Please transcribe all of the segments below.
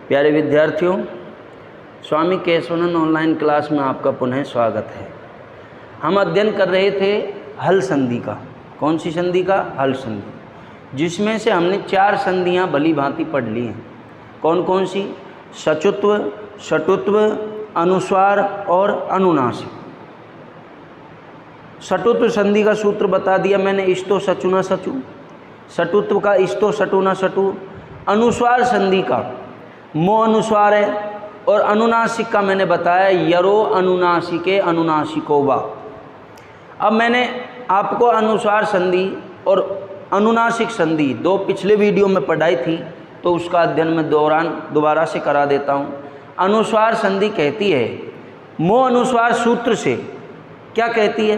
प्यारे विद्यार्थियों, स्वामी Keshavananda online class में आपका पुनः स्वागत है। हम अध्ययन कर रहे थे हल संधि का। कौन सी संधि का? हल संधि, जिसमें से हमने 4 संधियां भली भांति पढ़ ली हैं। कौन कौन सी? सचुत्व, षटुत्व, अनुस्वार और अनुनासिक। षटुत्व संधि का सूत्र बता दिया मैंने, इष्टो सचुना सचु। षटुत्व का इष्टो सटुना सटु। अनुस्वार संधि का मो अनुस्वार है, और अनुनासिक का मैंने बताया यरो अनुनासिके अनुनासिको वा। अब मैंने आपको अनुस्वार संधि और अनुनासिक संधि 2 पिछले वीडियो में पढ़ाई थी, तो उसका अध्ययन मैं दोबारा से करा देता हूँ। अनुस्वार संधि कहती है, मो अनुस्वार सूत्र से क्या कहती है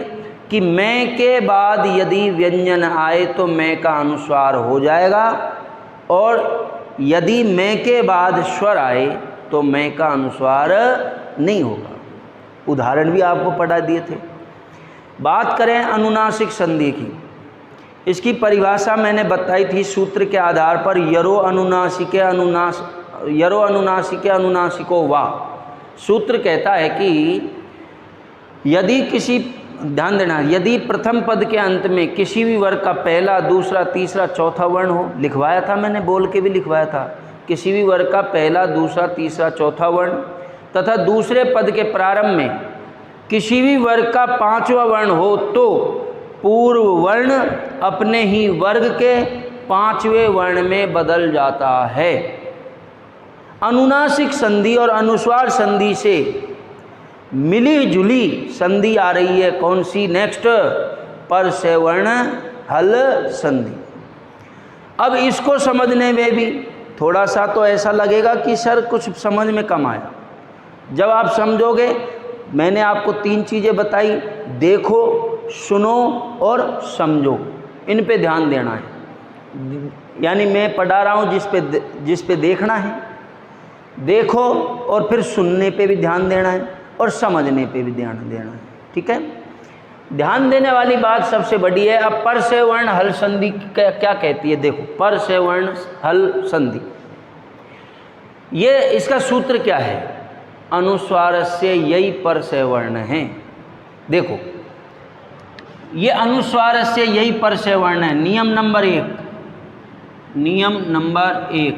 कि मैं के बाद यदि व्यंजन आए तो मैं का अनुस्वार हो जाएगा, और यदि मैं के बाद स्वर आए तो मैं का अनुस्वार नहीं होगा। उदाहरण भी आपको पढ़ा दिए थे। बात करें अनुनासिक संधि की, इसकी परिभाषा मैंने बताई थी सूत्र के आधार पर, यरो अनुनासिके अनुनासिको वा। सूत्र कहता है कि यदि किसी, ध्यान देना, यदि प्रथम पद के अंत में किसी भी वर्ग का पहला, दूसरा, तीसरा, चौथा वर्ण हो, लिखवाया था मैंने, बोल के भी लिखवाया था, किसी भी वर्ग का पहला, दूसरा, तीसरा, चौथा वर्ण, तथा दूसरे पद के प्रारंभ में किसी भी वर्ग का 5वां वर्ण हो, तो पूर्व वर्ण अपने ही वर्ग के 5वें वर्ण में बदल जाता है। अनुनासिक संधि और अनुस्वार संधि से मिली जुली संधि आ रही है। कौन सी? नेक्स्ट, पर से वर्ण हल संधि। अब इसको समझने में भी थोड़ा सा तो ऐसा लगेगा कि सर कुछ समझ में कम आया। जब आप समझोगे, मैंने आपको 3 चीज़ें बताई, देखो, सुनो और समझो, इन पे ध्यान देना है। यानी मैं पढ़ा रहा हूँ जिस पे देखना है, देखो, और फिर सुनने पे भी ध्यान देना है, और समझने पे भी ध्यान देना है। ठीक है? ध्यान देने वाली बात सबसे बड़ी है। अब पर से वर्ण हल संधि क्या कहती है? देखो, पर से वर्ण हल संधि, ये इसका सूत्र क्या है? अनुस्वार से यही पर से वर्ण है। देखो, ये अनुस्वार से यही पर से वर्ण है। नियम नंबर 1, नियम नंबर 1,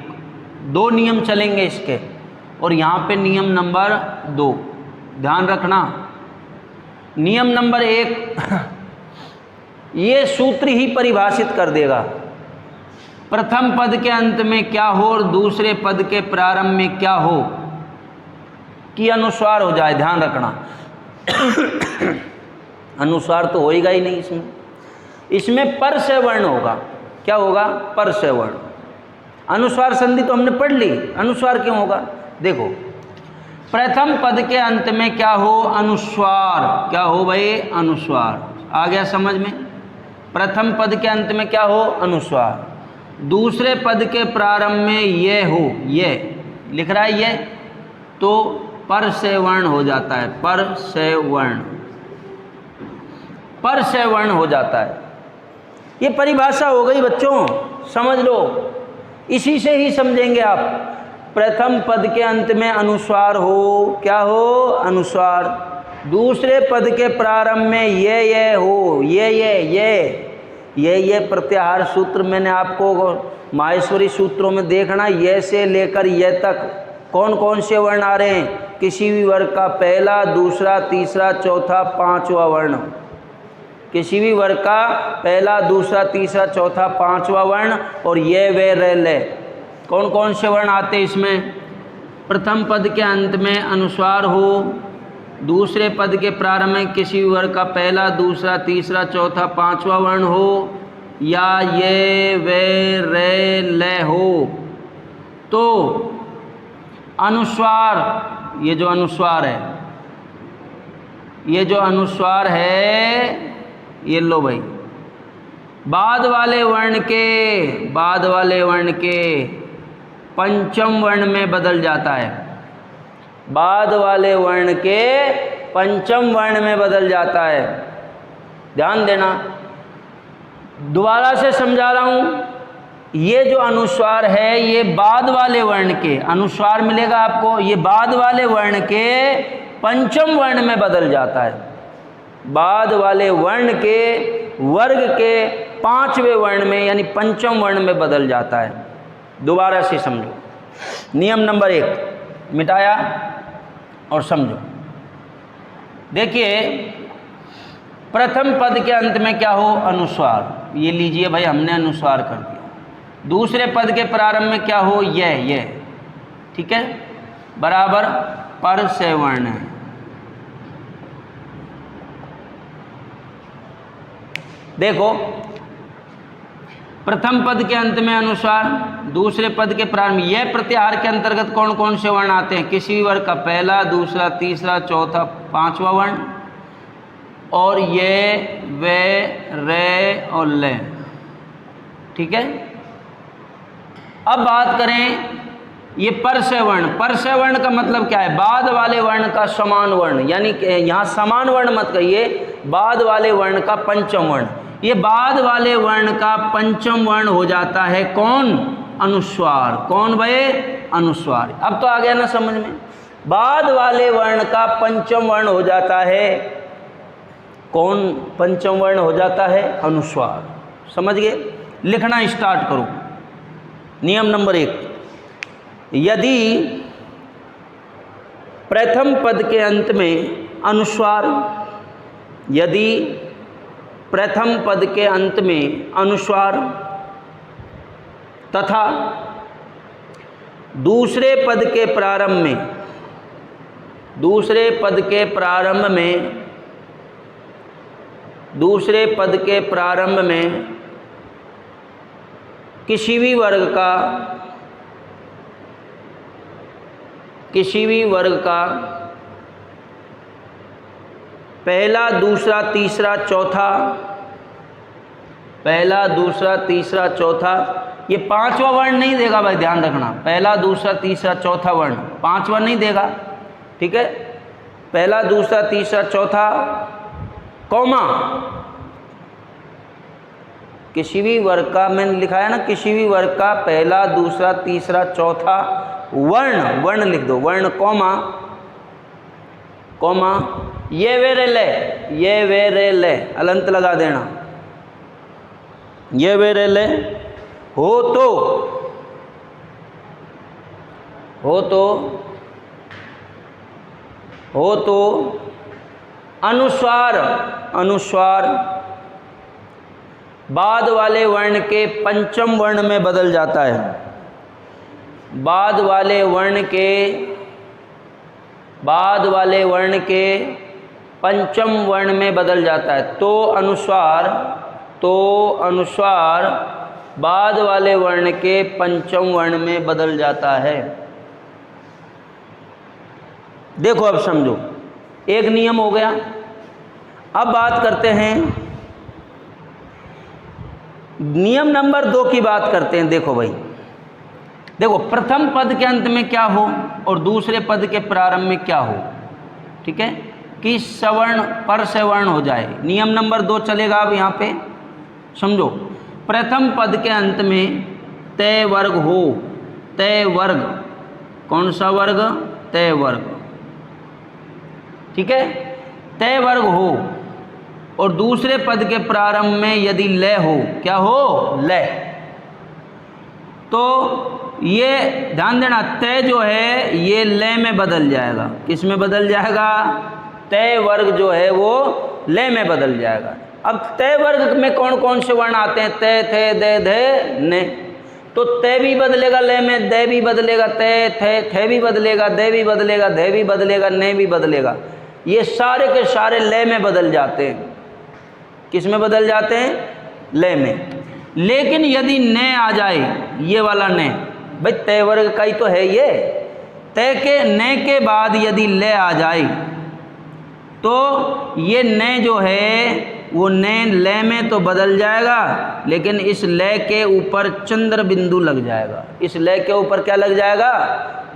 2 नियम चलेंगे इसके, और यहाँ पे नियम नंबर 2, ध्यान रखना। नियम नंबर 1 ये सूत्र ही परिभाषित कर देगा प्रथम पद के अंत में क्या हो और दूसरे पद के प्रारंभ में क्या हो कि अनुस्वार हो जाए। ध्यान रखना, अनुस्वार तो होएगा ही नहीं इसमें पर से वर्ण होगा। क्या होगा? पर से वर्ण। अनुस्वार संधि तो हमने पढ़ ली, अनुस्वार क्यों होगा? देखो, प्रथम पद के अंत में क्या हो? अनुस्वार। क्या हो भाई? अनुस्वार। आ गया समझ में? प्रथम पद के अंत में क्या हो? अनुस्वार। दूसरे पद के प्रारंभ में ये हो, ये लिख रहा है ये, तो पर से वर्ण हो जाता है। पर से वर्ण, पर से वर्ण हो जाता है। ये परिभाषा हो गई बच्चों, समझ लो, इसी से ही समझेंगे आप। प्रथम पद के अंत में अनुस्वार हो, क्या हो? अनुस्वार। दूसरे पद के प्रारंभ में ये हो, ये प्रत्याहार सूत्र मैंने आपको माहेश्वरी सूत्रों में देखना, ये से लेकर ये तक कौन कौन से वर्ण आ रहे हैं? किसी भी वर्ग का पहला, दूसरा, तीसरा, चौथा, 5वां वर्ण। किसी भी वर्ग का पहला, दूसरा, तीसरा, चौथा, 5वां वर्ण, और ये वे रे ले, कौन कौन से वर्ण आते हैं इसमें? प्रथम पद के अंत में अनुस्वार हो, दूसरे पद के प्रारंभ में किसी वर्ग का पहला, दूसरा, तीसरा, चौथा, 5वां वर्ण हो, या ये वे रे ले हो, तो अनुस्वार, ये जो अनुस्वार है, ये जो अनुस्वार है, ये लो भाई, बाद वाले वर्ण के पंचम वर्ण में बदल जाता है। बाद वाले वर्ण के पंचम वर्ण में बदल जाता है। ध्यान देना, दोबारा से समझा रहा हूँ। ये जो अनुस्वार है ये बाद वाले वर्ण के, अनुस्वार मिलेगा आपको, ये बाद वाले वर्ण के पंचम वर्ण में बदल जाता है, बाद वाले वर्ण के वर्ग के पांचवें वर्ण में यानी पंचम वर्ण में बदल जाता है। दोबारा से समझो, नियम नंबर 1 मिटाया और समझो। देखिए प्रथम पद के अंत में क्या हो, अनुस्वार, ये लीजिए भाई हमने अनुस्वार कर दिया। दूसरे पद के प्रारंभ में क्या हो, ये, ठीक है, बराबर पर से वर्ण है। देखो प्रथम पद के अंत में अनुस्वार, दूसरे पद के प्रारंभ, यह प्रत्याहार के अंतर्गत कौन कौन से वर्ण आते हैं, किसी भी वर्ग का पहला, दूसरा, तीसरा, चौथा, पांचवा वर्ण, और ये, वे, रे और ले, ठीक है। अब बात करें ये पर से वर्ण, पर से वर्ण का मतलब क्या है, बाद वाले वर्ण का समान वर्ण, यानी यहाँ समान वर्ण मत कहिए, बाद वाले वर्ण का पंचम वर्ण। ये बाद वाले वर्ण का पंचम वर्ण हो जाता है कौन, अनुस्वार। कौन भाई, अनुस्वार। अब तो आ गया ना समझ में, बाद वाले वर्ण का पंचम वर्ण हो जाता है कौन, पंचम वर्ण हो जाता है अनुस्वार। समझ गए, लिखना स्टार्ट करो। नियम नंबर 1, यदि प्रथम पद के अंत में अनुस्वार, यदि प्रथम पद के अंत में अनुस्वार तथा दूसरे पद के प्रारंभ में, दूसरे पद के प्रारंभ में, दूसरे पद के प्रारंभ में किसी भी वर्ग का, किसी भी वर्ग का पहला, दूसरा, तीसरा, चौथा, पहला, दूसरा, तीसरा, चौथा, ये पांचवा वर्ण नहीं देगा भाई, ध्यान रखना, पहला, दूसरा, तीसरा, चौथा वर्ण पांचवा नहीं देगा, ठीक है। पहला, दूसरा, तीसरा, चौथा, कौमा, किसी भी वर्ग का, मैंने लिखा है ना, किसी भी वर्ग का पहला, दूसरा, तीसरा, चौथा वर्ण, वर्ण लिख दो, वर्ण कौमा, कौमा, ये वे रे ले, ये वे रे ले, अलंत लगा देना, ये वे रे ले, हो तो, हो तो, हो तो अनुस्वार, अनुस्वार बाद वाले वर्ण के पंचम वर्ण में बदल जाता है, बाद वाले वर्ण के, बाद वाले वर्ण के पंचम वर्ण में बदल जाता है। तो अनुस्वार, तो अनुस्वार बाद वाले वर्ण के पंचम वर्ण में बदल जाता है। देखो अब समझो, एक नियम हो गया। अब बात करते हैं नियम नंबर 2 की बात करते हैं। देखो भाई, देखो प्रथम पद के अंत में क्या हो और दूसरे पद के प्रारंभ में क्या हो, ठीक है, कि सवर्ण पर सवर्ण हो जाए। नियम नंबर 2 चलेगा। अब यहाँ पे समझो, प्रथम पद के अंत में तय वर्ग हो, तय वर्ग, कौन सा वर्ग, तय वर्ग, ठीक है, तय वर्ग हो, और दूसरे पद के प्रारंभ में यदि लय हो, क्या हो, लय, तो ये ध्यान देना, तय जो है ये लय में बदल जाएगा। किस में बदल जाएगा, तय वर्ग जो है वो लय में बदल जाएगा। अब तय वर्ग में कौन कौन से वर्ण आते हैं, तय, थे, दे, धे, ने, तो तय भी बदलेगा लय में, दे भी बदलेगा, तय, थे भी बदलेगा, दे भी बदलेगा, धे भी बदलेगा, ने भी बदलेगा। ये सारे के सारे लय में बदल जाते हैं। किस में बदल जाते हैं, लय में। लेकिन यदि ने आ जाए, ये वाला ने, भाई तय वर्ग का ही तो है ये, तय के ने के बाद यदि लय आ जाए तो ये ने जो है वो ने लय में तो बदल जाएगा, लेकिन इस लय के ऊपर चंद्र बिंदु लग जाएगा। इस लय के ऊपर क्या लग जाएगा,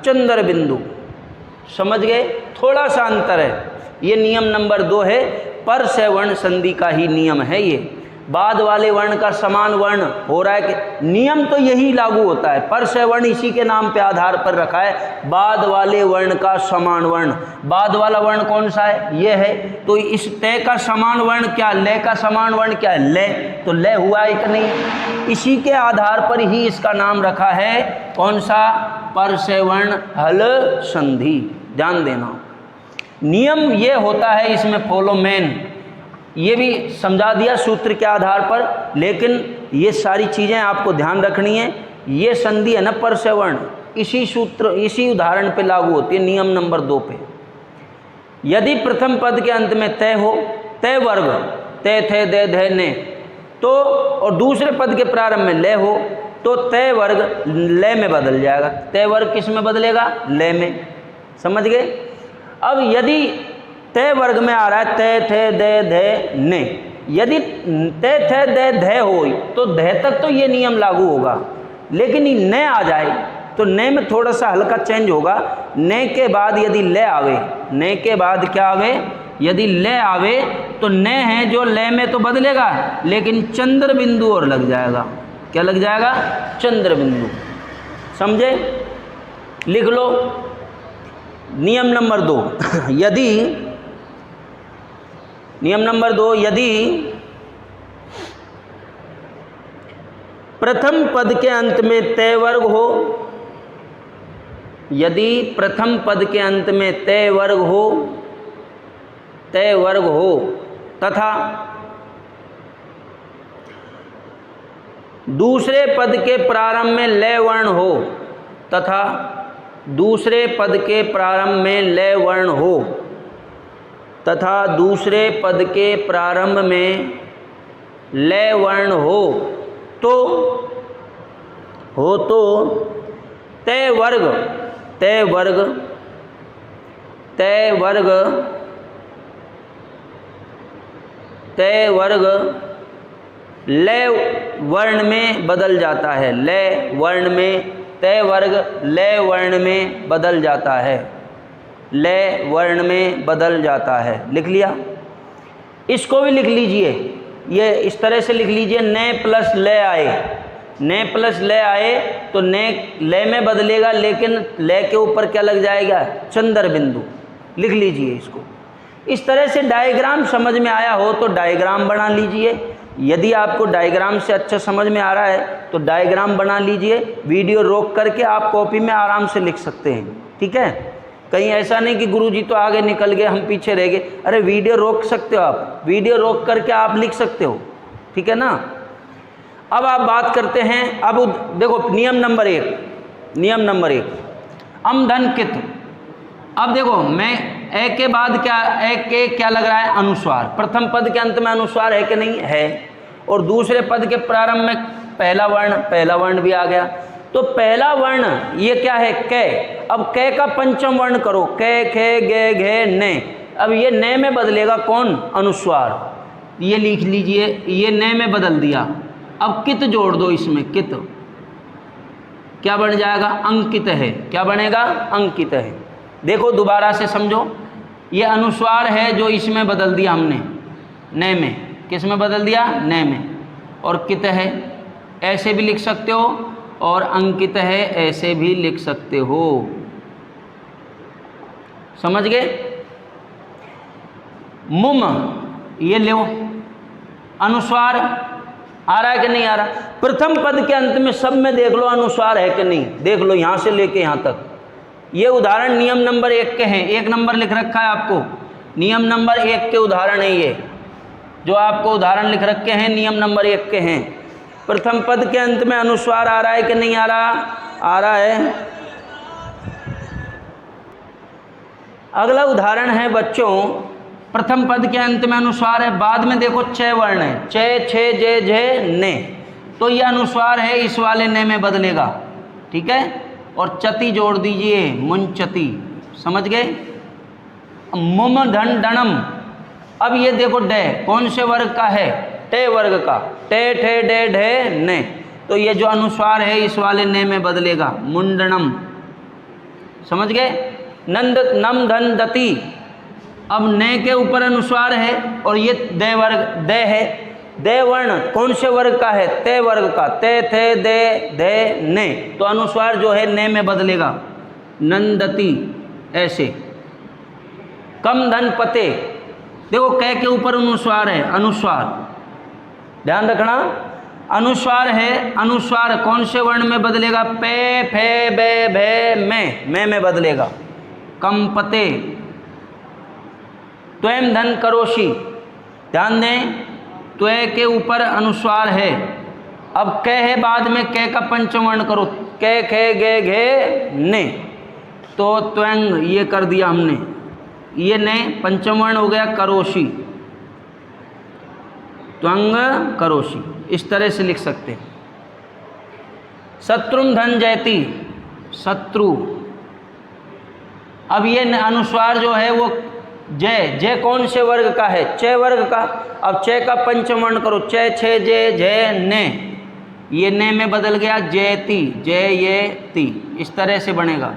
चंद्र बिंदु। समझ गए, थोड़ा सा अंतर है। ये नियम नंबर 2 है, पर सवर्ण संधि का ही नियम है ये। बाद वाले वर्ण का समान वर्ण हो रहा है कि नियम तो यही लागू होता है, पर से वर्ण इसी के नाम पे आधार पर रखा है, बाद वाले वर्ण का समान वर्ण। बाद वाला वर्ण कौन सा है? ये है। तो इस तय का समान वर्ण क्या? ले का समान वर्ण क्या है? ले। तो ले हुआ है कि नहीं? इसी के आधार पर ही इसका नाम रखा है कौन सा? पर से वर्ण हल संधि। ध्यान देना, नियम ये होता है इसमें फॉलो मेन, ये भी समझा दिया सूत्र के आधार पर, लेकिन ये सारी चीज़ें आपको ध्यान रखनी है। ये संधि है ना पर से वर्ण, इसी सूत्र इसी उदाहरण पे लागू होती है, नियम नंबर 2 पे। यदि प्रथम पद के अंत में तय हो, तय वर्ग तय थे दे धे ने, तो और दूसरे पद के प्रारंभ में ले हो तो तय वर्ग ले में बदल जाएगा। तय वर्ग किस में बदलेगा? ले में। समझ गए? अब यदि तय वर्ग में आ रहा है तय थे दे धे ने, यदि तय थे दे धे हो तो धे तक तो ये नियम लागू होगा, लेकिन ने आ जाए तो ने में थोड़ा सा हल्का चेंज होगा। ने के बाद यदि ले आवे, ने के बाद क्या आवे? यदि ले आवे तो ने है जो ले में तो बदलेगा, लेकिन चंद्र बिंदु और लग जाएगा। क्या लग जाएगा? चंद्र बिंदु। समझे? लिख लो नियम नंबर 2। यदि नियम नंबर 2, यदि प्रथम पद के अंत में तय वर्ग हो, यदि प्रथम पद के अंत में तय वर्ग हो तथा दूसरे पद के प्रारंभ में लय वर्ण हो, तथा दूसरे पद के प्रारंभ में लय वर्ण हो, तथा दूसरे पद के प्रारंभ में लय वर्ण हो तो तय वर्ग लय वर्ण में बदल जाता है। लय वर्ण में तय वर्ग लय वर्ण में बदल जाता है। लय वर्ण में बदल जाता है। लिख लिया? इसको भी लिख लीजिए, ये इस तरह से लिख लीजिए, ने प्लस ले आए, ने प्लस ले आए तो ने ले में बदलेगा, लेकिन ले के ऊपर क्या लग जाएगा? चंद्र बिंदु। लिख लीजिए इसको। इस तरह से डायग्राम समझ में आया हो तो डायग्राम बना लीजिए। यदि आपको डायग्राम से अच्छा समझ में आ रहा है तो डायग्राम बना लीजिए, वीडियो रोक करके आप कॉपी में आराम से लिख सकते हैं। ठीक है? कहीं ऐसा नहीं कि गुरुजी तो आगे निकल गए हम पीछे रह गए। अरे वीडियो रोक सकते हो आप, वीडियो रोक करके आप लिख सकते हो। ठीक है ना? अब आप बात करते हैं, अब देखो नियम नंबर 1 अम धन कित। अब देखो मैं ए के बाद क्या लग रहा है? अनुस्वार। प्रथम पद के अंत में अनुस्वार है कि नहीं? है। और दूसरे पद के प्रारंभ में पहला वर्ण भी आ गया। तो पहला वर्ण ये क्या है? कै। अब कै का पंचम वर्ण करो, कै खे गे घे ने। अब ये ने में बदलेगा कौन? अनुस्वार। ये लिख लीजिए, ये ने में बदल दिया। अब कित जोड़ दो इसमें, कित क्या बन जाएगा? अंकित है। क्या बनेगा? अंकित है। देखो दोबारा से समझो, ये अनुस्वार है जो इसमें बदल दिया हमने, ने में। किस में बदल दिया? ने में। और कित है ऐसे भी लिख सकते हो, और अंकित है ऐसे भी लिख सकते हो। समझ गए? मुम ये लो, अनुस्वार आ रहा है कि नहीं आ रहा? प्रथम पद के अंत में सब में देख लो अनुस्वार है कि नहीं, देख लो यहां से लेके यहां तक। ये उदाहरण नियम नंबर 1 के हैं। 1 नंबर लिख रखा है आपको, नियम नंबर 1 के उदाहरण है ये, जो आपको उदाहरण लिख रखे हैं नियम नंबर 1 के हैं। प्रथम पद के अंत में अनुस्वार आ रहा है कि नहीं आ रहा? आ रहा है। अगला उदाहरण है बच्चों, प्रथम पद के अंत में अनुस्वार है, बाद में देखो च वर्ण है, च छे जे झे ने, तो यह अनुस्वार है, इस वाले ने में बदलेगा। ठीक है? और चति जोड़ दीजिए, मुंचति। समझ गए? मुम धन डणम। अब ये देखो डे कौन से वर्ग का है? टे वर्ग का। टे ठे डे ढे ने, तो ये जो अनुस्वार है इस वाले ने में बदलेगा, मुंडनम। समझ गए? नंद नम धन दति। अब ने के ऊपर अनुस्वार है और ये दे वर्ग दे है, दे वर्ण कौन से वर्ग का है? ते वर्ग का। ते थे दे धे ने, तो अनुस्वार जो है ने में बदलेगा, नंदती ऐसे। कम धन पते, देखो कै के ऊपर अनुस्वार है, अनुस्वार ध्यान रखना, अनुस्वार है, अनुस्वार कौन से वर्ण में बदलेगा? पे फे बे भे में बदलेगा। कम पते, त्वम धन करोशी, ध्यान दें त्वे के ऊपर अनुस्वार है। अब कै है बाद में, कै का पंचम वर्ण करो, कै खे गे घे ने, तो त्वंग ये कर दिया हमने, ये ने पंचम वर्ण हो गया करोशी, त्वंग करोशी, इस तरह से लिख सकते हैं। शत्रुम धन जयती, शत्रु, अब ये अनुस्वार जो है वो जय, जय कौन से वर्ग का है? च वर्ग का। अब च का पंचम वर्ण करो, च छे जे जय ने, ये ने में बदल गया जयती, जय ये ती, इस तरह से बनेगा।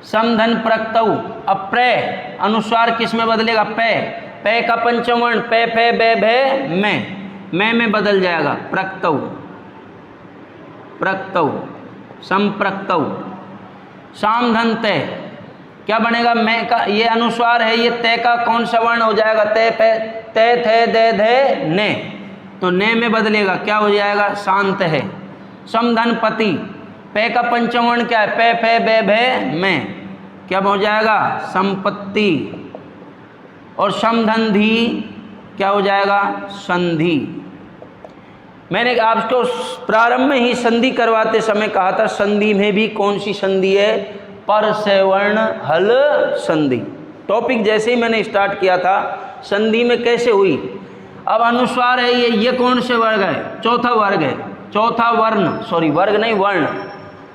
समधन प्रक्तऊ, अब प्रे अनुस्वार किस में बदलेगा? पे, पे का पंचम वर्ण पे फे बे भे में बदल जाएगा, प्रक्तऊ, प्रक्तऊ, संप्रक्तऊ। सामधन तय, क्या बनेगा? मैं का, ये अनुस्वार है, ये तय का कौन सा वर्ण हो जाएगा? तय पे, तय थे दे धे ने, तो ने में बदलेगा, क्या हो जाएगा? शांत है। समधन पति, पे का पंचम वर्ण क्या है? पे फे बे भे में, क्या हो जाएगा? संपत्ति। और समधन धी क्या हो जाएगा? संधि। मैंने आपको प्रारंभ में ही संधि करवाते समय कहा था, संधि में भी कौन सी संधि है? पर से वर्ण हल संधि। टॉपिक जैसे ही मैंने स्टार्ट किया था, संधि में कैसे हुई। अब अनुस्वार है ये कौन से वर्ग है? चौथा वर्ग है, चौथा वर्ण, सॉरी वर्ग नहीं वर्ण।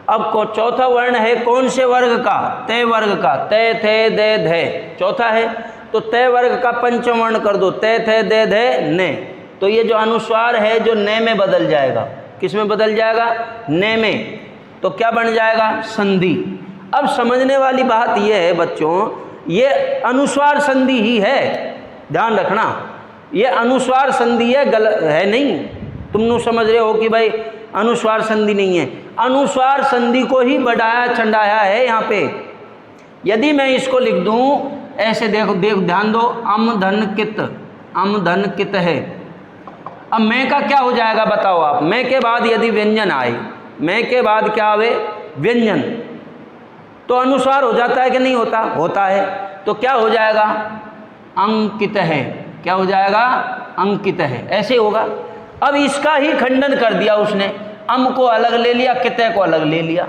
अब को चौथा वर्ण है कौन से वर्ग का? तय वर्ग का। तय थे दे धे चौथा है, तो तय वर्ग का पंचम वर्ण कर दो, तय थे दे धे ने, तो ये जो अनुस्वार है जो ने में बदल जाएगा, किस में बदल जाएगा? ने में, तो क्या बन जाएगा? संधि। अब समझने वाली बात यह है बच्चों, ये अनुस्वार संधि ही है, ध्यान रखना, ये अनुस्वार संधि है, गलत है नहीं। तुम समझ रहे हो कि भाई अनुस्वार संधि नहीं है, अनुस्वार संधि को ही बढ़ाया चढ़ाया है यहाँ पे। यदि मैं इसको लिख दूं ऐसे, देखो ध्यान दो, अम धन कित, अम धन कित है। अब मैं का क्या हो जाएगा बताओ आप? मैं के बाद यदि व्यंजन आए, मैं के बाद क्या आवे? व्यंजन, तो अनुस्वार हो जाता है कि नहीं होता? होता है। तो क्या हो जाएगा? अंकित है, क्या हो जाएगा? अंकित है, ऐसे होगा। अब इसका ही खंडन कर दिया उसने, अम को अलग ले लिया, कितः को अलग ले लिया,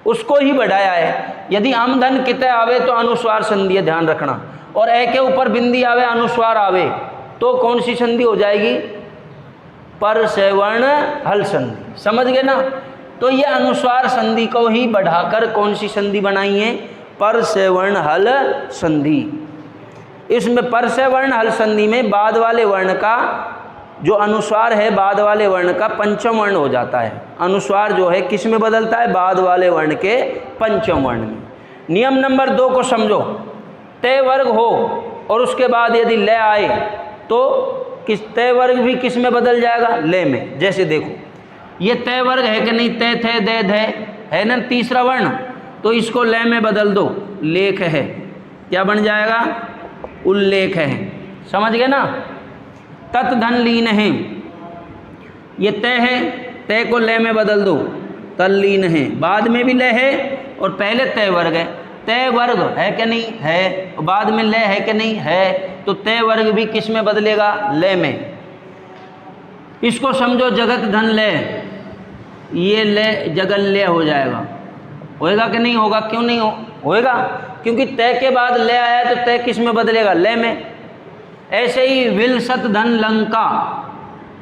उसको ही बढ़ाया है। यदि अम धन कितः आवे तो अनुस्वार संधि है, ध्यान रखना, और ए के ऊपर बिंदी आवे, अनुस्वार आवे, तो कौन सी संधि हो जाएगी? पर से वर्ण हल संधि। समझ गए ना? तो ये अनुस्वार संधि को ही बढ़ाकर कौन सी संधि बनाई है? पर से वर्ण हल संधि। इसमें पर से वर्ण हल संधि में बाद वाले वर्ण का जो अनुस्वार है, बाद वाले वर्ण का पंचम वर्ण हो जाता है। अनुस्वार जो है किस में बदलता है? बाद वाले वर्ण के पंचम वर्ण में। नियम नंबर 2 को समझो। तय वर्ग हो और उसके बाद यदि ले आए तो किस तय वर्ग भी किस में बदल जाएगा? ले में। जैसे देखो ये तय वर्ग है कि नहीं? तय थे दे धे है ना तीसरा वर्ण, तो इसको ले में बदल दो, लेख है, क्या बन जाएगा? उल्लेख है। समझ गए ना? तत् धन लीन है, ये तय है, तय को ले में बदल दो, तल्लीन है, बाद में भी ले है और पहले तय वर्ग है। तय वर्ग है कि नहीं? है, बाद में ले है कि नहीं? है, तो तय वर्ग भी किस में बदलेगा? ले में। इसको समझो जगत धन ले, ये ले जगल ले हो जाएगा, होएगा कि नहीं होगा? क्यों नहीं होएगा? क्योंकि तय के बाद ले आया तो तय किस में बदलेगा? ले में। ऐसे ही विलसत धन लंका,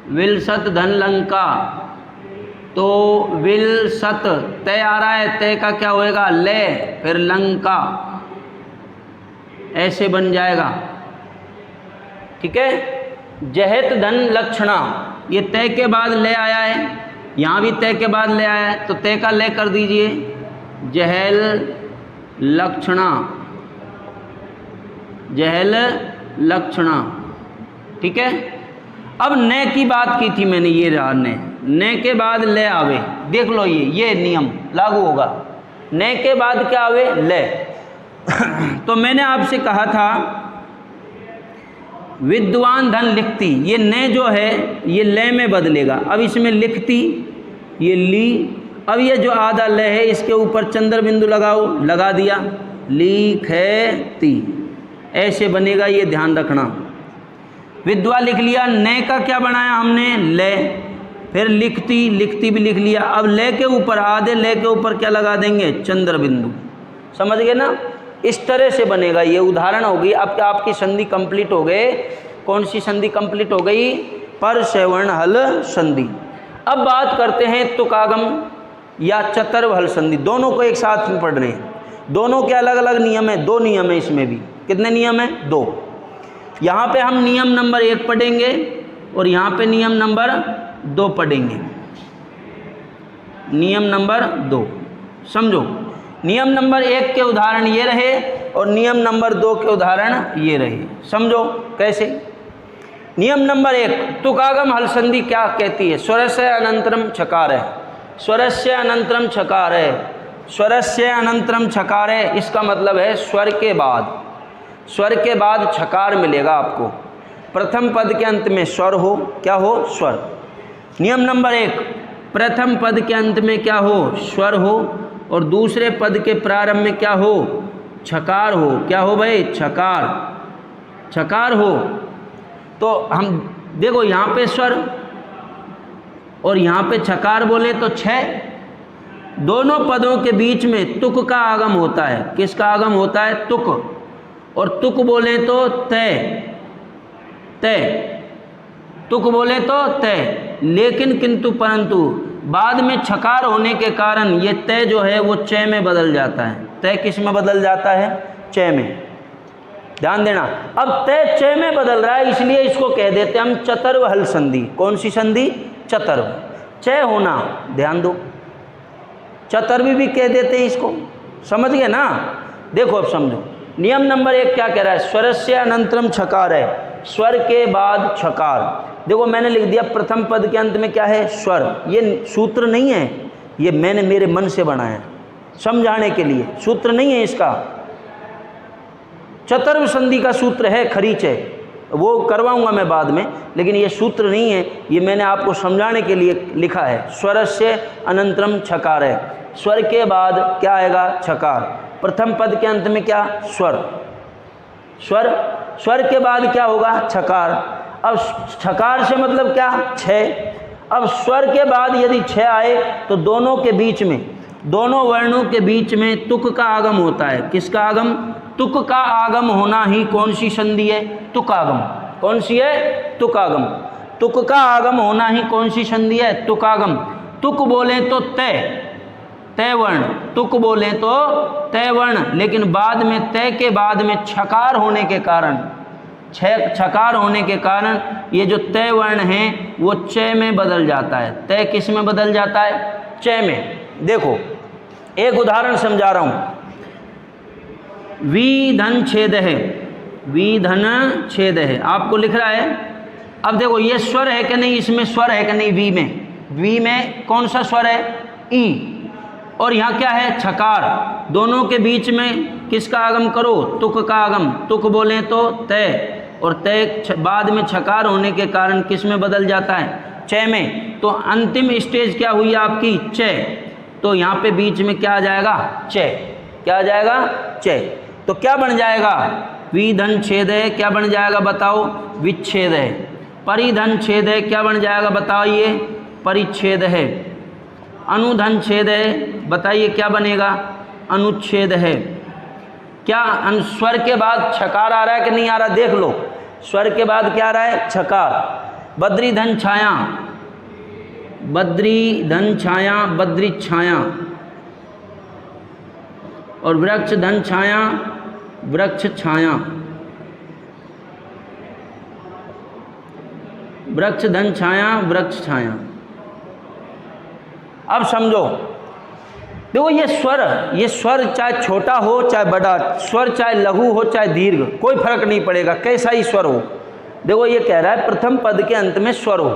विलसत धन लंका, तो विलसत तय आ रहा है, तय का क्या होएगा? ले, फिर लंका, ऐसे बन जाएगा। ठीक है। जहत धन लक्षणा, ये तय के बाद ले आया है, यहाँ भी तय के बाद ले आया है, तो तय का ले कर दीजिए, जहल लक्षणा, जहल लक्षणा। ठीक है। अब न की बात की थी मैंने, ये रहा न के बाद ले आवे, देख लो ये नियम लागू होगा। न के बाद क्या आवे? ले। तो मैंने आपसे कहा था विद्वान धन लिखती, ये न जो है ये ले में बदलेगा। अब इसमें लिखती, ये ली। अब ये जो आधा ले है इसके ऊपर चंद्र बिंदु लगाओ, लगा दिया, लिखती, ऐसे बनेगा, ये ध्यान रखना। विद्वा लिख लिया, न का क्या बनाया हमने? ले। फिर लिखती, लिखती भी लिख लिया। अब ले के ऊपर, आधे ले के ऊपर क्या लगा देंगे? चंद्र बिंदु। समझ गए ना? इस तरह से बनेगा। ये उदाहरण होगी। अब आपकी संधि कंप्लीट हो गए। कौन सी संधि कंप्लीट हो गई? पर सेवर्ण हल संधि। अब बात करते हैं तुकागम या चतुर्व हल संधि। दोनों को एक साथ में पढ़ रहे हैं। दोनों के अलग अलग नियम है, 2 नियम है इसमें भी। कितने नियम है? 2। यहाँ पे हम नियम नंबर 1 पढ़ेंगे और यहाँ पे नियम नंबर 2 पढ़ेंगे। नियम नंबर 2 समझो। नियम नंबर 1 के उदाहरण ये रहे और नियम नंबर 2 के उदाहरण ये रहे। समझो कैसे। नियम नंबर 1, तुकागम हल संधि क्या कहती है? स्वरस्य अनंतरम छकार है। स्वरस्य अनंतरम छकार है। स्वरस्य अनंतरम छकार है, इसका मतलब है स्वर के बाद, स्वर के बाद छकार मिलेगा आपको। प्रथम पद के अंत में स्वर हो, क्या हो? स्वर। नियम नंबर 1, प्रथम पद के अंत में क्या हो? स्वर हो, और दूसरे पद के प्रारंभ में क्या हो? छकार हो। क्या हो भाई? छकार, छकार हो। तो हम देखो यहाँ पे स्वर और यहाँ पे छकार बोले तो 6। दोनों पदों के बीच में तुक का आगम होता है। किसका आगम होता है? तुक। और तुक बोले तो तय, तय, तुक बोले तो तय। लेकिन किंतु परंतु बाद में छकार होने के कारण ये तय जो है वो चय में बदल जाता है। तय किस में बदल जाता है? चय में। ध्यान देना। अब तय चय में बदल रहा है, इसलिए इसको कह देते हैं हम चतुर्व हल संधि। कौन सी संधि? चतुर्व। चय होना, ध्यान दो। चतुर्वी भी कह देते हैं इसको। समझ गए ना? देखो अब समझो। नियम नंबर 1 क्या कह रहा है? स्वरस्य अनंतरम छकार है। स्वर के बाद छकार। देखो मैंने लिख दिया प्रथम पद के अंत में क्या है? स्वर। ये सूत्र नहीं है, ये मैंने मेरे मन से बनाया समझाने के लिए। सूत्र नहीं है इसका। चतुर्व संधि का सूत्र है खरीच है, वो करवाऊंगा मैं बाद में, लेकिन ये सूत्र नहीं है, ये मैंने आपको समझाने के लिए लिखा है। स्वरस्य अनंतरम छकार है। स्वर के बाद क्या आएगा? छकार। प्रथम पद के अंत में क्या? स्वर। स्वर, स्वर के बाद क्या होगा? छकार। अब छकार से मतलब क्या? 6। अब स्वर के बाद यदि 6 आए तो दोनों के बीच में, दोनों वर्णों के बीच में तुक का आगम होता है। किसका आगम? तुक का आगम होना ही कौन सी संधि है? तुकागम। कौन सी है? तुकागम। तुक का आगम होना ही कौन सी संधि है? तुकागम। तुक बोले तो तय, तय वर्ण। तुक बोले तो तय वर्ण, लेकिन बाद में तय के बाद में छकार होने के कारण, छकार होने के कारण ये जो तय वर्ण है वो चय में बदल जाता है। तय किस में बदल जाता है? चय में। देखो एक उदाहरण समझा रहा हूँ। वी धन छेद है, वी धन छेद है, आपको लिख रहा है। अब देखो ये स्वर है कि नहीं? इसमें स्वर है कि नहीं? वी में, वी में कौन सा स्वर है? ई। और यहाँ क्या है? छकार। दोनों के बीच में किसका आगम करो? तुक का आगम। तुक बोले तो तय, और तय बाद में छकार होने के कारण किस में बदल जाता है? चय में। तो अंतिम स्टेज क्या हुई आपकी? चय। तो यहाँ पे बीच में क्या आ जाएगा? चय। क्या आ जाएगा? चय। तो क्या बन जाएगा? विधन छेद है, क्या बन जाएगा बताओ? विच्छेद है। परिधन छेद है, क्या बन जाएगा बताइए? परिच्छेद है। अनुधन छेद है, बताइए क्या बनेगा? अनुच्छेद है। क्या स्वर के बाद छकार आ रहा है कि नहीं आ रहा? देख लो, स्वर के बाद क्या आ रहा है? छकार। बद्री धन छाया, बद्री धन छाया, बद्री छाया। और वृक्ष धन छाया, वृक्ष छाया। वृक्ष धन छाया, वृक्ष छाया। अब समझो, देखो ये स्वर चाहे छोटा हो चाहे बड़ा, स्वर चाहे लघु हो चाहे दीर्घ, कोई फर्क नहीं पड़ेगा कैसा ही स्वर हो, देखो ये कह रहा है प्रथम पद के अंत में स्वर हो,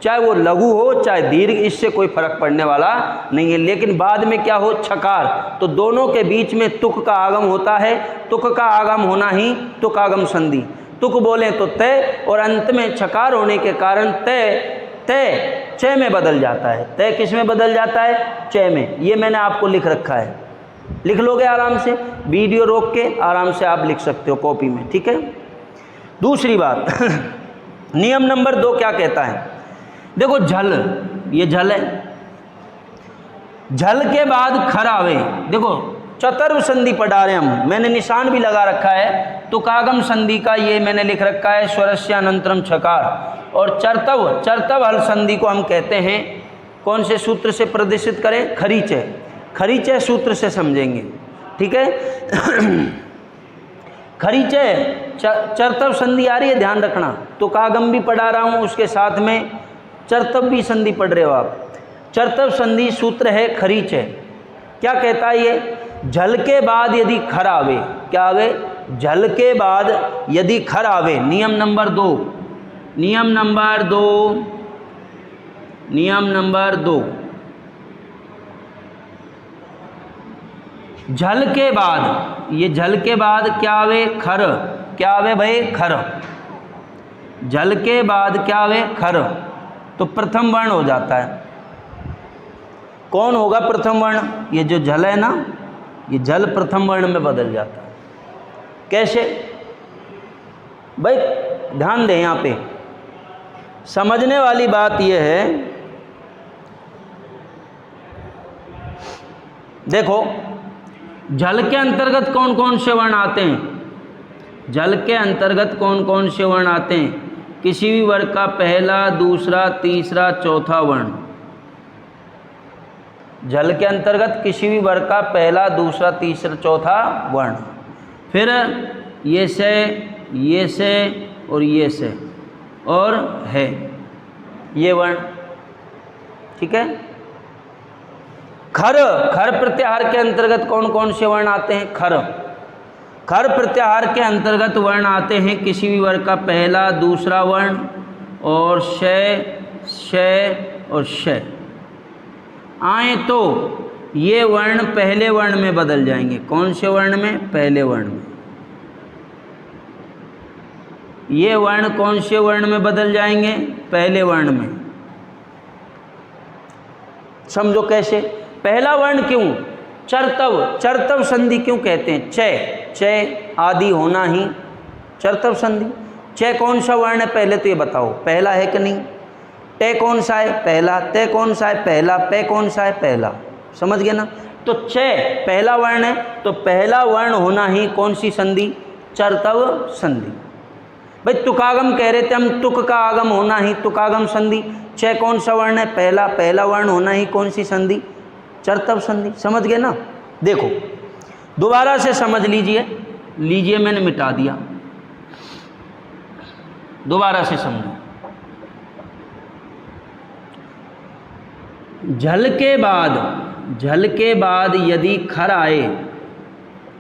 चाहे वो लघु हो चाहे दीर्घ, इससे कोई फर्क पड़ने वाला नहीं है। लेकिन बाद में क्या हो, छकार, तो दोनों के बीच में तुक का आगम होता है। तुक का आगम होना ही तुकागम संधि। तुक बोले तो तय, और अंत में छकार होने के कारण तय चय में बदल जाता है। तय किस में बदल जाता है, चय में। ये मैंने आपको लिख रखा है, लिख लोगे आराम से, वीडियो रोक के आराम से आप लिख सकते हो कॉपी में, ठीक है। दूसरी बात नियम नंबर 2 क्या कहता है, देखो झल, ये झल है, झल के बाद खर आवे। देखो चतुर्व संधि पढ़ा रहे हम, मैंने निशान भी लगा रखा है, तुकागम संधि का ये मैंने लिख रखा है, स्वरस्य अनंतरम छकार। और चर्तव हल संधि को हम कहते हैं, कौन से सूत्र से प्रदर्शित करें, खरीचय, खरीचय सूत्र से समझेंगे, ठीक है। खरीचय चर्तव संधि आ रही है, ध्यान रखना। तुकागम भी पढ़ा रहा हूँ, उसके साथ में चर्तव भी संधि पढ़ रहे हो आप। चर्तव संधि सूत्र है खरीचय। क्या कहता है ये, झल के बाद यदि खर आवे, क्या आवे, झल के बाद यदि खर आवे। नियम नंबर 2, नियम नंबर 2, नियम नंबर 2, झल के बाद, ये झल के बाद क्या आवे, खर, क्या आवे भाई, खर। झल के बाद क्या आवे, खर, तो प्रथम वर्ण हो जाता है। कौन होगा प्रथम वर्ण, ये जो झल है ना, ये झल प्रथम वर्ण में बदल जाता है। कैसे भाई, ध्यान दें, यहाँ पे समझने वाली बात यह है, देखो झल के अंतर्गत कौन कौन से वर्ण आते हैं, झल के अंतर्गत कौन कौन से वर्ण आते हैं, किसी भी वर्ग का पहला, दूसरा, तीसरा, चौथा वर्ण। झल के अंतर्गत किसी भी वर्ग का पहला, दूसरा, तीसरा, चौथा वर्ण। फिर ये से और ये से और है, ये वर्ण, ठीक है। खर, खर प्रत्याहार के अंतर्गत कौन कौन से वर्ण आते हैं, खर प्रत्याहार के अंतर्गत वर्ण आते हैं किसी भी वर्ग का पहला, दूसरा वर्ण और शय और शय आए तो ये वर्ण पहले वर्ण में बदल जाएंगे। कौन से वर्ण में, पहले वर्ण में। ये वर्ण कौन से वर्ण में बदल जाएंगे, पहले वर्ण में। समझो कैसे, पहला वर्ण क्यों, चर्तव संधि क्यों कहते हैं, चय आदि होना ही चर्तव संधि। चय कौन सा वर्ण है पहले तो ये बताओ, पहला है कि नहीं। टे कौन सा है, पहला। ते कौन सा है, पहला। पे कौन सा है, पहला। समझ गए ना। तो चय पहला वर्ण है, तो पहला वर्ण होना ही कौन सी संधि, चर्तव संधि। भाई तुकागम कह रहे थे हम, तुक का आगम होना ही तुकागम संधि। चय कौन सा वर्ण है, पहला वर्ण होना ही कौन सी संधि, चर्तव संधि। समझ गए ना। देखो दोबारा से समझ लीजिए, मैंने मिटा दिया, दोबारा से समझो। झल के बाद यदि खर आए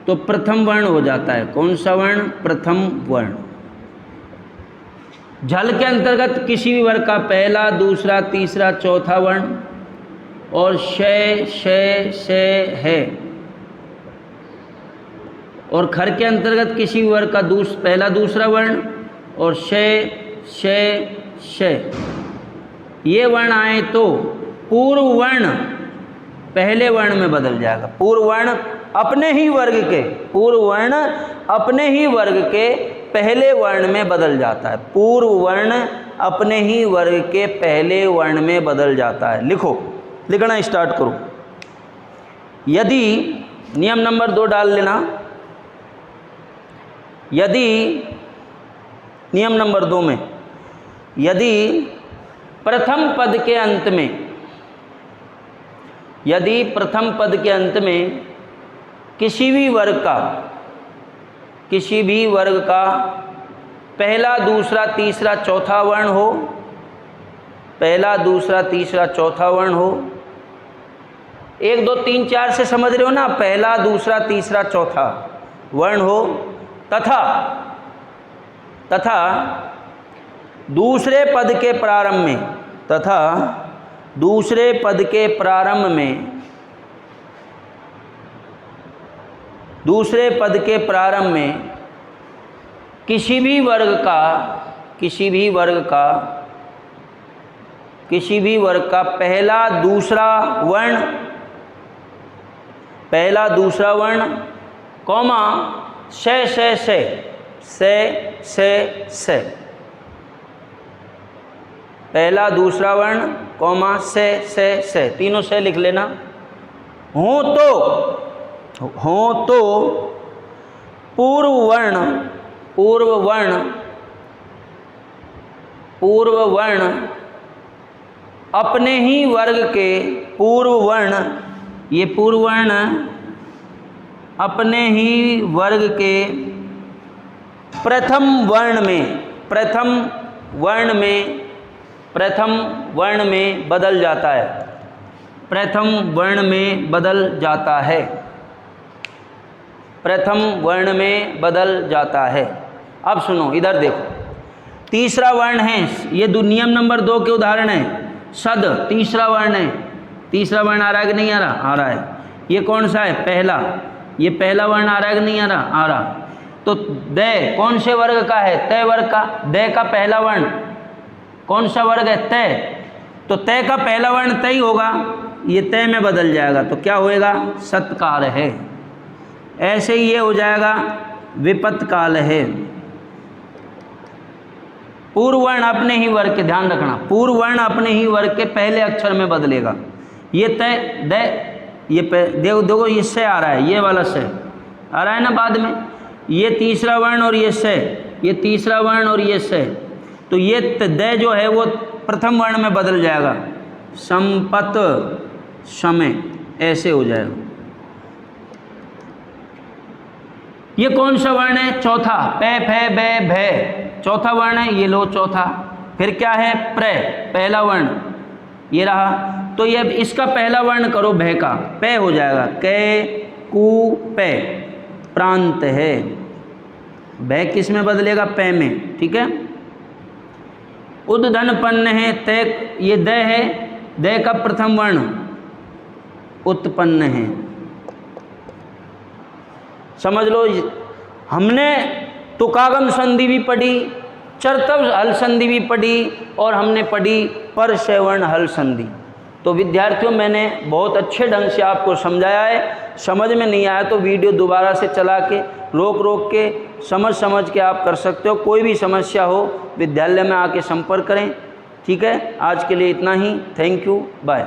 तो प्रथम वर्ण हो जाता है। कौन सा वर्ण, प्रथम वर्ण। झल के अंतर्गत किसी भी वर्ग का पहला, दूसरा, तीसरा, चौथा वर्ण और शय है। और खर के अंतर्गत किसी भी वर्ग का पहला, दूसरा वर्ण और शय ये वर्ण आए तो पूर्व वर्ण पहले वर्ण में बदल जाएगा। पूर्व वर्ण अपने ही वर्ग के पहले वर्ण में बदल जाता है। पूर्व वर्ण अपने ही वर्ग के पहले वर्ण में बदल जाता है। लिखना स्टार्ट करो। यदि नियम नंबर 2 डाल लेना, यदि नियम नंबर 2 में यदि प्रथम पद के अंत में किसी भी वर्ग का पहला, दूसरा, तीसरा, चौथा वर्ण हो, पहला, दूसरा, तीसरा, चौथा वर्ण हो। 1 2 3 4 से समझ रहे हो ना, पहला, दूसरा, तीसरा, चौथा वर्ण हो, तथा दूसरे पद के प्रारंभ में तथा दूसरे पद के प्रारंभ में, दूसरे पद के प्रारंभ में किसी भी वर्ग का पहला दूसरा वर्ण कॉमा से पहला दूसरा वर्ण कॉमा से तीनों से लिख लेना। हो तो पूर्व वर्ण अपने ही वर्ग के ये पूर्व वर्ण अपने ही वर्ग के प्रथम वर्ण में बदल जाता है। प्रथम वर्ण में बदल जाता है। अब सुनो, इधर देखो, तीसरा वर्ण है ये, नियम नंबर 2 के उदाहरण है। सद तीसरा वर्ण है। तीसरा वर्ण आ रहा है कि नहीं आ रहा? आ रहा है। ये कौन सा है? पहला। ये पहला वर्ण आ रहा है कि नहीं आ रहा? आ रहा। तो दै कौन से वर्ग का है? तय वर्ग का। दै का पहला वर्ण कौन सा वर्ग है? तय। तो तय का पहला वर्ण तय होगा, ये तय में बदल जाएगा, तो क्या होएगा? सत्कार है। ऐसे ही ये हो जाएगा विपत्त काल है। पूर्व वर्ण अपने ही वर्ग के, ध्यान रखना, पूर्व वर्ण अपने ही वर्ग के पहले अक्षर में बदलेगा। ये तय दै, ये देखो ये से आ रहा है, ये वाला से आ रहा है ना बाद में। ये तीसरा वर्ण और ये से, ये तीसरा वर्ण और ये से, तो ये दै जो है वो प्रथम वर्ण में बदल जाएगा। संपत समय, ऐसे हो जाएगा। ये कौन सा वर्ण है? चौथा। पै फै बै भै, चौथा वर्ण है। ये लो चौथा। फिर क्या है? प्र, पहला वर्ण ये रहा। तो ये इसका पहला वर्ण करो भै का, पै हो जाएगा। कै कु पै, प्रांत है। भै किस में बदलेगा? पै में। ठीक है। उद्धन पन्न है। तय, ये दै है, दै का प्रथम वर्ण उत्पन्न है। समझ लो, हमने तुकागम संधि भी पढ़ी, चर्तव हल संधि भी पढ़ी, और हमने पढ़ी पर सेवर्ण हल संधि। तो विद्यार्थियों, मैंने बहुत अच्छे ढंग से आपको समझाया है। समझ में नहीं आया तो वीडियो दोबारा से चला के रोक के समझ के आप कर सकते हो। कोई भी समस्या हो विद्यालय में आके संपर्क करें। ठीक है, आज के लिए इतना ही। Thank you, bye.